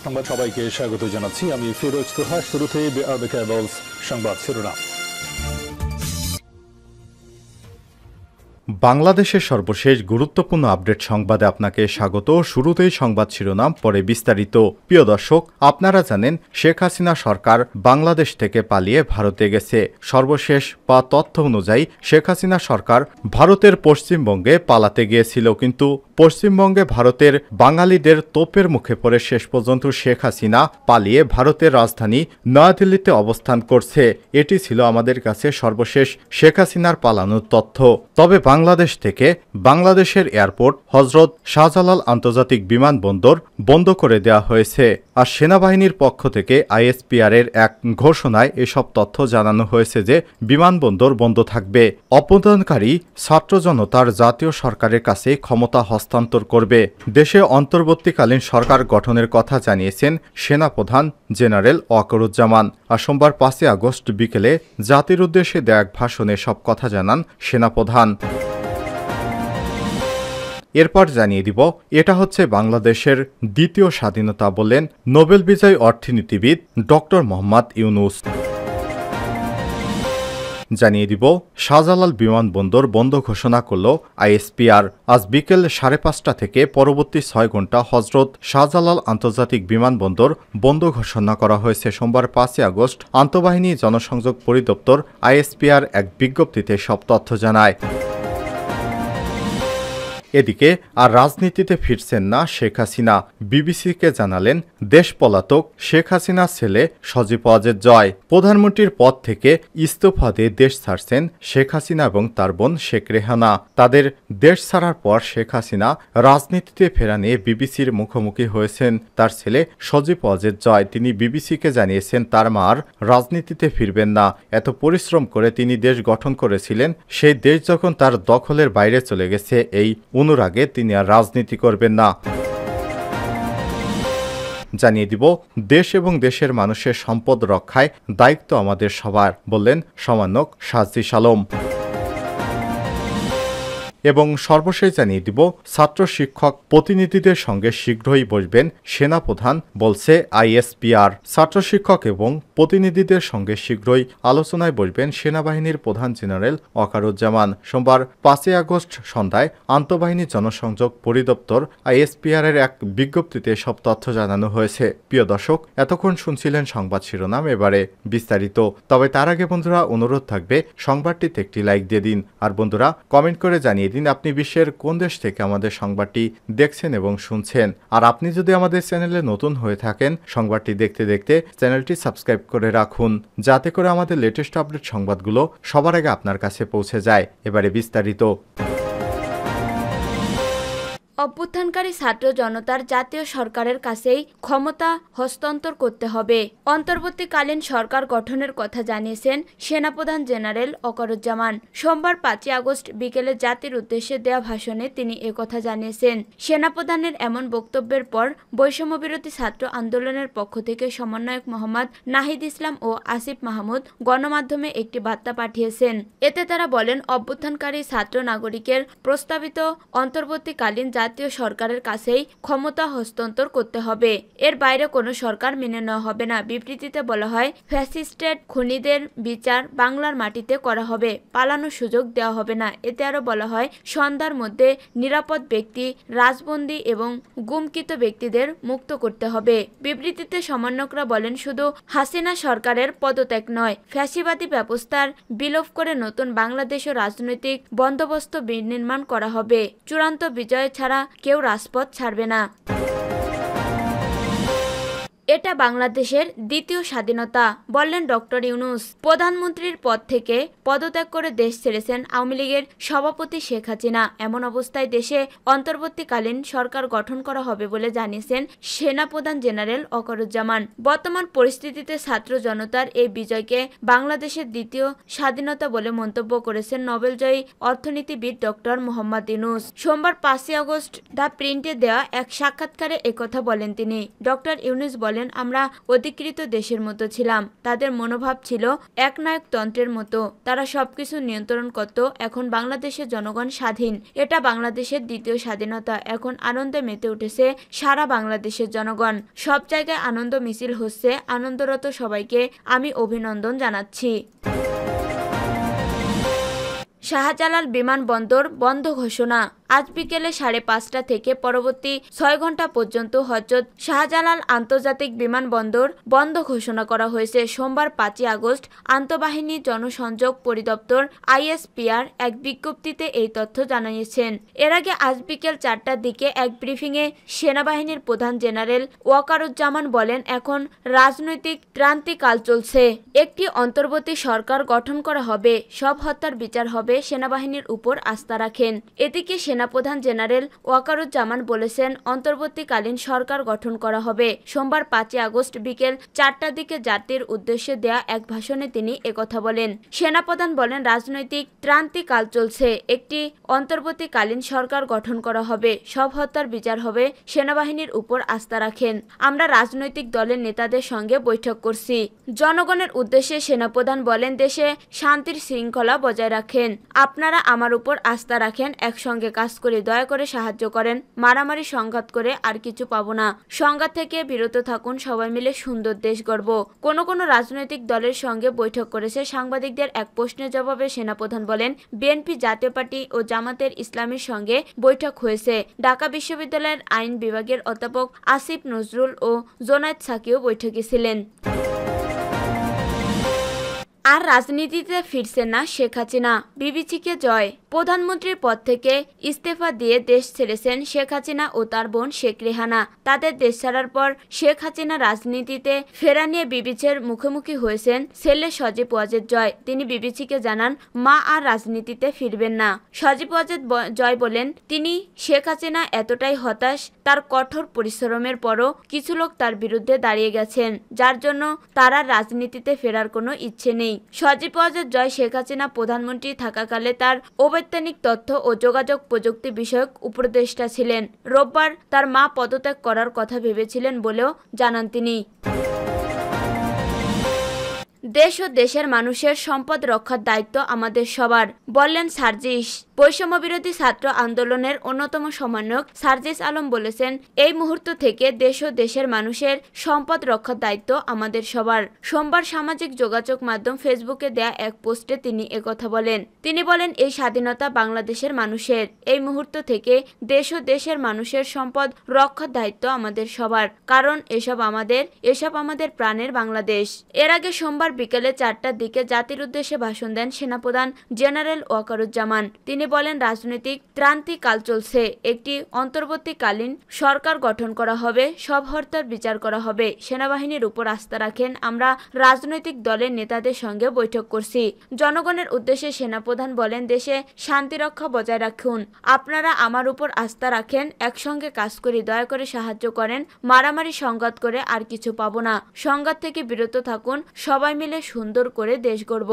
সংবাদ সবাইকে স্বাগত জানাচ্ছি। আমি ফিরোজ তোহা। শুরুতেই সংবাদ শিরোনাম। বাংলাদেশের সর্বশেষ গুরুত্বপূর্ণ আপডেট সংবাদে আপনাকে স্বাগত। শুরুতেই সংবাদ শিরোনাম, পরে বিস্তারিত। প্রিয় দর্শক, আপনারা জানেন শেখ হাসিনা সরকার বাংলাদেশ থেকে পালিয়ে ভারতে গেছে। সর্বশেষ তথ্য অনুযায়ী শেখ হাসিনা সরকার ভারতের পশ্চিমবঙ্গে পালাতে গিয়েছিল, কিন্তু পশ্চিমবঙ্গে ভারতের বাঙালিদের তোপের মুখে পড়ে শেষ পর্যন্ত শেখ হাসিনা পালিয়ে ভারতের রাজধানী নয়াদিল্লিতে অবস্থান করছে। এটি ছিল আমাদের কাছে সর্বশেষ শেখ হাসিনার পালানোর তথ্য। তবে বাংলাদেশ থেকে বাংলাদেশের এয়ারপোর্ট হজরত শাহজালাল আন্তর্জাতিক বিমানবন্দর বন্ধ করে দেওয়া হয়েছে। আর সেনাবাহিনীর পক্ষ থেকে আইএসপিআর এর এক ঘোষণায় এসব তথ্য জানানো হয়েছে যে বিমানবন্দর বন্ধ থাকবে। অভ্যুত্থানকারী ছাত্র জনতার জাতীয় সরকারের কাছে ক্ষমতা হস্তান্তর করবে। দেশে অন্তর্বর্তীকালীন সরকার গঠনের কথা জানিয়েছেন সেনাপ্রধান জেনারেল ওয়াকারুজ্জামান। আর সোমবার 5 আগস্ট বিকেলে জাতির উদ্দেশ্যে দেয়া এক ভাষণে সব কথা জানান সেনাপ্রধান। এরপর জানিয়ে দিব, এটা হচ্ছে বাংলাদেশের দ্বিতীয় স্বাধীনতা বললেন নোবেল বিজয়ী অর্থনীতিবিদ ডক্টর মোহাম্মদ ইউনুস। জানিয়ে দিব, শাহজালাল বিমানবন্দর বন্ধ ঘোষণা করল আইএসপিআর। আজ বিকেল 5:30 থেকে পরবর্তী 6 ঘণ্টা হজরত শাহজালাল আন্তর্জাতিক বিমানবন্দর বন্ধ ঘোষণা করা হয়েছে। সোমবার 5 আগস্ট আন্তঃবাহিনী জনসংযোগ পরিদপ্তর আইএসপিআর এক বিজ্ঞপ্তিতে সব তথ্য জানায়। এদিকে আর রাজনীতিতে ফিরছেন না শেখ হাসিনা। বিবিসিকে জানালেন দেশ পলাতক শেখ হাসিনার ছেলে সজীব ওয়াজেদ জয়। প্রধানমন্ত্রীর পদ থেকে ইস্তফা দিয়ে দেশ ছাড়ছেন শেখ হাসিনা এবং তার বোন শেখ রেহানা। তাদের দেশ ছাড়ার পর শেখ হাসিনা রাজনীতিতে ফেরা নিয়ে বিবিসির মুখোমুখি হয়েছেন তার ছেলে সজীব ওয়াজেদ জয়। তিনি বিবিসিকে জানিয়েছেন তার মা আর রাজনীতিতে ফিরবেন না। এত পরিশ্রম করে তিনি দেশ গঠন করেছিলেন, সেই দেশ যখন তার দখলের বাইরে চলে গেছে, এই অনুরাগে তিনি আর রাজনীতি করবেন না। জানিয়ে দিব, দেশ এবং দেশের মানুষের সম্পদ রক্ষায় দায়িত্ব আমাদের সবার বললেন সমন্বয়ক সাজিদ আলম। এবং সর্বশেষ জানিয়ে দিব, ছাত্র শিক্ষক প্রতিনিধিদের সঙ্গে শীঘ্রই বসবেন সেনাপ্রধান বলছে আইএসপিআর। ছাত্র শিক্ষক এবং প্রতিনিধিদের সঙ্গে শীঘ্রই আলোচনায় বসবেন সেনাবাহিনীর প্রধান জেনারেল ওয়াকারুজ্জামান। সোমবার 5 আগস্ট সন্ধ্যায় আন্তঃবাহিনী জনসংযোগ পরিদপ্তর আইএসপিআর এর এক বিজ্ঞপ্তিতে সব তথ্য জানানো হয়েছে। প্রিয় দর্শক, এতক্ষণ শুনছিলেন সংবাদ শিরোনাম, এবারে বিস্তারিত। তবে তার আগে বন্ধুরা অনুরোধ থাকবে সংবাদটিতে একটি লাইক দিয়ে দিন। আর বন্ধুরা কমেন্ট করে জানিয়ে দিন আপনি বিশ্বের কোন দেশ থেকে আমাদের সংবাদটি দেখছেন এবং শুনছেন। আর আপনি যদি আমাদের চ্যানেলে নতুন হয়ে থাকেন, সংবাদটি দেখতে দেখতে চ্যানেলটি সাবস্ক্রাইব করে রাখুন, যাতে করে আমাদের লেটেস্ট আপডেট সংবাদগুলো সবার আগে আপনার কাছে পৌঁছে যায়। এবারে বিস্তারিত। অভ্যুত্থানকারী ছাত্র জনতার জাতীয় সরকারের কাছেই ক্ষমতা হস্তান্তর করতে হবে। অন্তর্বর্তীকালীন সরকার গঠনের কথা জানিয়েছেন সেনাপ্রধান জেনারেল ওয়াকারুজ্জামান। সোমবার 5 আগস্ট বিকেলে জাতির উদ্দেশ্যে দেয়া ভাষণে তিনি একথা জানিয়েছেন। সেনাপ্রধানের এমন বক্তব্যের পর বৈষম্যবিরোধী ছাত্র আন্দোলনের পক্ষ থেকে সমন্বয়ক মোহাম্মদ নাহিদ ইসলাম ও আসিফ মাহমুদ গণমাধ্যমে একটি বার্তা পাঠিয়েছেন। এতে তারা বলেন, অভ্যুত্থানকারী ছাত্র নাগরিকের প্রস্তাবিত অন্তর্বর্তীকালীন জাতীয় সরকারের কাছেই ক্ষমতা হস্তান্তর করতে হবে। এর বাইরে কোনো সরকার মেনে নেওয়া হবে না। বিবৃতিতে বলা হয়, ফ্যাসিস্টেড খুনিদের বিচার বাংলার মাটিতে করা হবে, পালানোর সুযোগ দেওয়া হবে না। এতে আরও বলা হয়, সন্ধ্যার মধ্যে নিরাপদ ব্যক্তি, রাজবন্দী এবং গুমকৃত ব্যক্তিদের মুক্ত করতে হবে। বিবৃতিতে সমন্বয়করা বলেন, শুধু হাসিনা সরকারের পদত্যাগ নয়, ফ্যাসিবাদী ব্যবস্থার বিলোপ করে নতুন বাংলাদেশ ও রাজনৈতিক বন্দোবস্ত বিনির্মাণ করা হবে। চূড়ান্ত বিজয় ছাড়া কেউ রাজপথ ছাড়বে না। এটা বাংলাদেশের দ্বিতীয় স্বাধীনতা বললেন ডক্টর ইউনুস। প্রধানমন্ত্রীর পদ থেকে পদত্যাগ করে দেশ ছেড়েছেন আওয়ামী লীগের সভাপতি শেখ হাসিনা। এমন অবস্থায় দেশে অন্তর্বর্তীকালীন সরকার গঠন করা হবে বলে জানিয়েছেন সেনাপ্রধান জেনারেল ওয়াকারুজ্জামান। বর্তমান পরিস্থিতিতে ছাত্র জনতার এই বিজয়কে বাংলাদেশের দ্বিতীয় স্বাধীনতা বলে মন্তব্য করেছেন নোবেলজয়ী অর্থনীতিবিদ ডক্টর মোহাম্মদ ইউনুস। সোমবার 5 আগস্ট দ্য প্রিন্টে দেওয়া এক সাক্ষাৎকারে একথা বলেন তিনি। ডক্টর ইউনুস বলেন, বলেন, আমরা অধিকৃত দেশের মতো ছিলাম। তাদের মনোভাব ছিল একনায়কতন্ত্রের মতো, তারা সবকিছু নিয়ন্ত্রণ করত। এখন বাংলাদেশের জনগণ স্বাধীন, এটা বাংলাদেশের দ্বিতীয় স্বাধীনতা। এখন আনন্দে মেতে উঠেছে সারা বাংলাদেশের জনগণ, সব জায়গায় আনন্দ মিছিল হচ্ছে। আনন্দরত সবাইকে আমি অভিনন্দন জানাচ্ছি। শাহজালাল বিমানবন্দর বন্ধ ঘোষণা। আজ বিকেলে 5:30 থেকে পরবর্তী 6 ঘন্টা পর্যন্ত হযরত শাহজালাল আন্তর্জাতিক বিমানবন্দর বন্ধ ঘোষণা করা হয়েছে। সোমবার 5 আগস্ট আন্তঃবাহিনী জনসংযোগ পরিদপ্তর ISPR এক বিজ্ঞপ্তিতে এই তথ্য জানিয়েছেন। এর আগে আজ বিকেল 4টার দিকে এক ব্রিফিংয়ে সেনাবাহিনীর প্রধান জেনারেল ওয়াকারুজ্জামান বলেন, এখন রাজনৈতিক ক্রান্তিকাল চলছে, একটি অন্তর্বর্তী সরকার গঠন করা হবে, সব হত্যার বিচার হবে, সেনাবাহিনীর উপর আস্থা রাখেন। এদিকে সেনাপ্রধান জেনারেল ওয়াকারুজ্জামান বলেছেন, অন্তর্বর্তীকালীন সরকার গঠন করা হবে। সোমবার 5 আগস্ট বিকেল 4টার দিকে জাতির উদ্দেশ্যে দেয়া এক ভাষণে তিনি একথা বলেন। সেনাপ্রধান বলেন, রাজনৈতিক ক্রান্তিকাল চলছে, একটি অন্তর্বর্তীকালীন সরকার গঠন করা হবে, সব হত্যার বিচার হবে, সেনাবাহিনীর উপর আস্থা রাখেন। আমরা রাজনৈতিক দলের নেতাদের সঙ্গে বৈঠক করছি। জনগণের উদ্দেশ্যে সেনাপ্রধান বলেন, দেশে শান্তির শৃঙ্খলা বজায় রাখেন, আপনারা আমার উপর আস্থা রাখেন, একসঙ্গে কাজ করে দয়া করে সাহায্য করেন, মারামারি সংঘাত করে আর কিছু পাবো না, সংঘাত থেকে বিরত থাকুন, সবাই মিলে সুন্দর দেশ গড়ব। কোন রাজনৈতিক দলের সঙ্গে বৈঠক করেছে? সাংবাদিকদের এক প্রশ্নের জবাবে সেনাপ্রধান বলেন, বিএনপি, জাতীয় পার্টি ও জামাতের ইসলামীর সঙ্গে বৈঠক হয়েছে। ঢাকা বিশ্ববিদ্যালয়ের আইন বিভাগের অধ্যাপক আসিফ নজরুল ও জোনায়েদ সাকিও বৈঠকে ছিলেন। আর রাজনীতিতে ফিরছেন না শেখ হাসিনা, বিবিসিকে জয়। প্রধানমন্ত্রীর পদ থেকে ইস্তফা দিয়ে দেশ ছেড়েছেন শেখ হাসিনা ও তার বোন শেখ রেহানা। তাদের দেশ ছাড়ার পর শেখ হাসিনা রাজনীতিতে ফেরা নিয়ে বিবিসির মুখোমুখি হয়েছেন ছেলে সজীব ওয়াজেদ জয়। তিনি বিবিসিকে জানান, মা আর রাজনীতিতে ফিরবেন না। সজীব ওয়াজেদ জয় বলেন, তিনি শেখ হাসিনা এতটাই হতাশ, তার কঠোর পরিশ্রমের পরও কিছু লোক তার বিরুদ্ধে দাঁড়িয়ে গেছেন, যার জন্য তার আর রাজনীতিতে ফেরার কোনো ইচ্ছে নেই। সজীব ওয়াজেদ জয় শেখ হাসিনা প্রধানমন্ত্রী থাকাকালে তার অবৈজ্ঞানিক তথ্য ও যোগাযোগ প্রযুক্তি বিষয়ক উপদেষ্টা ছিলেন। রোববার তার মা পদত্যাগ করার কথা ভেবেছিলেন বলেও জানান তিনি। দেশ ও দেশের মানুষের সম্পদ রক্ষার দায়িত্ব আমাদের সবার, বললেন সার্জিস। বৈষম্য বিরোধী ছাত্র আন্দোলনের অন্যতম সমন্বয়ক সার্জিস আলম বলেছেন, এই মুহূর্ত থেকে দেশ ও দেশের মানুষের সম্পদ রক্ষার দায়িত্ব আমাদের সবার। সোমবার সামাজিক যোগাযোগ মাধ্যম ফেসবুকে দেয়া এক পোস্টে তিনি একথা বলেন। তিনি বলেন, এই স্বাধীনতা বাংলাদেশের মানুষের, এই মুহূর্ত থেকে দেশ ও দেশের মানুষের সম্পদ রক্ষার দায়িত্ব আমাদের সবার, কারণ এসব আমাদের প্রাণের বাংলাদেশ। এর আগে সোমবার বিকেলে 4টার দিকে জাতির উদ্দেশ্যে ভাষণ দেন সেনাপ্রধান জেনারেল ওয়াকারুজ্জামান। তিনি বলেন, রাজনৈতিক ক্রান্তিকাল চলছে, একটি অন্তর্বর্তীকালীন সরকার গঠন করা হবে, সব হত্যার বিচার করা হবে, সেনাবাহিনীর উপর আস্থা রাখেন, আমরা রাজনৈতিক দলের নেতাদের সঙ্গে বৈঠক করছি। জনগণের উদ্দেশ্যে সেনাপ্রধান বলেন, দেশে শান্তি রক্ষা বজায় রাখুন, আপনারা আমার উপর আস্থা রাখেন, একসঙ্গে কাজ করি, দয়া করে সাহায্য করেন, মারামারি সংঘাত করে আর কিছু পাবো না, সংঘাত থেকে বিরত থাকুন, সবাই মিলে সুন্দর করে দেশ গড়ব।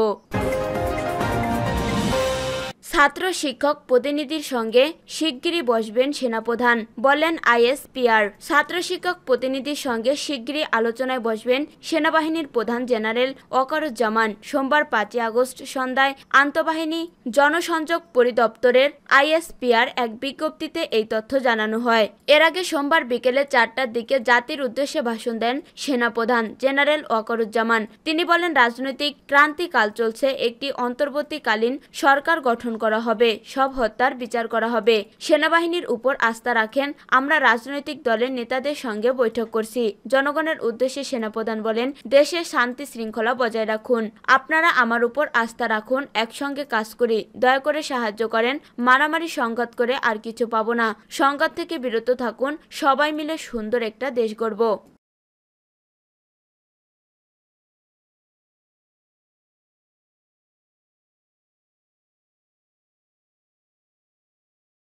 ছাত্র শিক্ষক প্রতিনিধির সঙ্গে শিগগিরই বসবেন সেনাপ্রধান, বললেন ISPR। ছাত্র শিক্ষক প্রতিনিধির সঙ্গে শিগগিরই আলোচনায় বসবেন সেনাবাহিনীর প্রধান জেনারেল ওয়াকারুজ্জামান। সোমবার 5 আগস্ট সন্ধ্যায় আন্তঃবাহিনী জনসংযোগ পরিদপ্তরের ISPR এক বিজ্ঞপ্তিতে এই তথ্য জানানো হয়। এর আগে সোমবার বিকেলে 4টার দিকে জাতির উদ্দেশ্যে ভাষণ দেন সেনাপ্রধান জেনারেল ওয়াকারুজ্জামান। তিনি বলেন, রাজনৈতিক ক্রান্তিকাল চলছে, একটি অন্তর্বর্তীকালীন সরকার গঠন করা হবে, সব হত্যার বিচার করা হবে, সেনাবাহিনীর উপর আস্থা রাখেন, আমরা রাজনৈতিক দলের নেতাদের সঙ্গে বৈঠক করছি। জনগণের উদ্দেশ্যে সেনাপ্রধান বলেন, দেশে শান্তি শৃঙ্খলা বজায় রাখুন, আপনারা আমার উপর আস্থা রাখুন, একসঙ্গে কাজ করি, দয়া করে সাহায্য করেন, মারামারি সংঘাত করে আর কিছু পাবো না, সংঘাত থেকে বিরত থাকুন, সবাই মিলে সুন্দর একটা দেশ গড়ব।